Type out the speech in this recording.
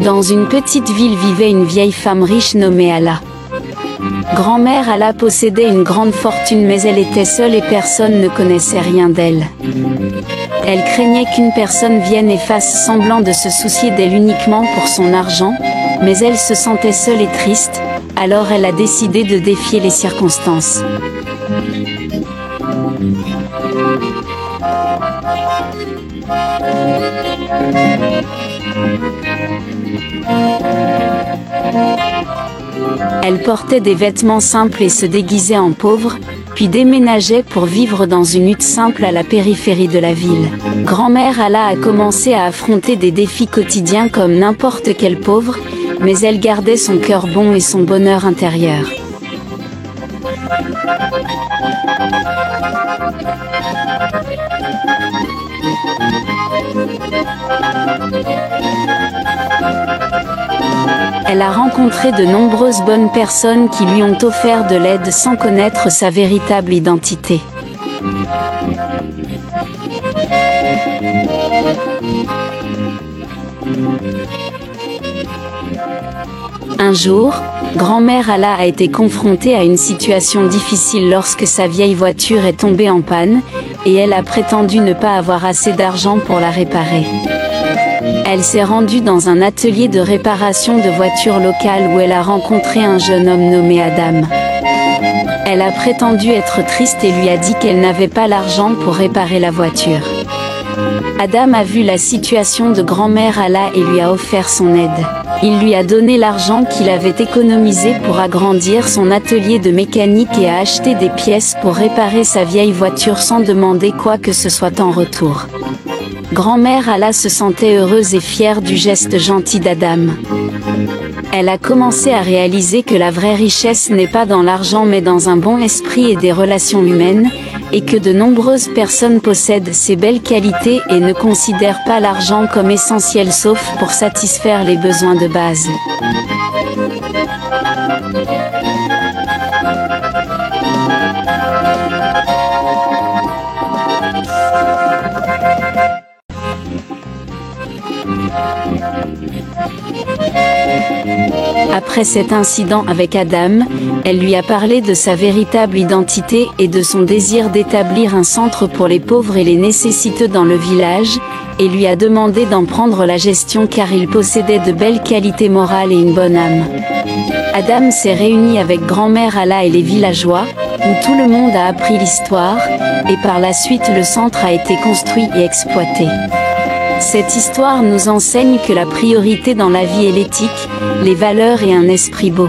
Dans une petite ville vivait une vieille femme riche nommée Ala. Grand-mère Ala possédait une grande fortune, mais elle était seule et personne ne connaissait rien d'elle. Elle craignait qu'une personne vienne et fasse semblant de se soucier d'elle uniquement pour son argent, mais elle se sentait seule et triste, alors elle a décidé de défier les circonstances. Elle portait des vêtements simples et se déguisait en pauvre, puis déménageait pour vivre dans une hutte simple à la périphérie de la ville. Grand-mère Ala a commencé à affronter des défis quotidiens comme n'importe quel pauvre, mais elle gardait son cœur bon et son bonheur intérieur. Elle a rencontré de nombreuses bonnes personnes qui lui ont offert de l'aide sans connaître sa véritable identité. Un jour, grand-mère Ala a été confrontée à une situation difficile lorsque sa vieille voiture est tombée en panne, et elle a prétendu ne pas avoir assez d'argent pour la réparer. Elle s'est rendue dans un atelier de réparation de voitures locales où elle a rencontré un jeune homme nommé Adam. Elle a prétendu être triste et lui a dit qu'elle n'avait pas l'argent pour réparer la voiture. Adam a vu la situation de grand-mère Ala et lui a offert son aide. Il lui a donné l'argent qu'il avait économisé pour agrandir son atelier de mécanique et a acheté des pièces pour réparer sa vieille voiture sans demander quoi que ce soit en retour. Grand-mère Ala se sentait heureuse et fière du geste gentil d'Adam. Elle a commencé à réaliser que la vraie richesse n'est pas dans l'argent mais dans un bon esprit et des relations humaines, et que de nombreuses personnes possèdent ces belles qualités et ne considèrent pas l'argent comme essentiel sauf pour satisfaire les besoins de base. Après cet incident avec Adam, elle lui a parlé de sa véritable identité et de son désir d'établir un centre pour les pauvres et les nécessiteux dans le village, et lui a demandé d'en prendre la gestion car il possédait de belles qualités morales et une bonne âme. Adam s'est réuni avec grand-mère Ala et les villageois, où tout le monde a appris l'histoire, et par la suite le centre a été construit et exploité. Cette histoire nous enseigne que la priorité dans la vie est l'éthique, les valeurs et un esprit beau.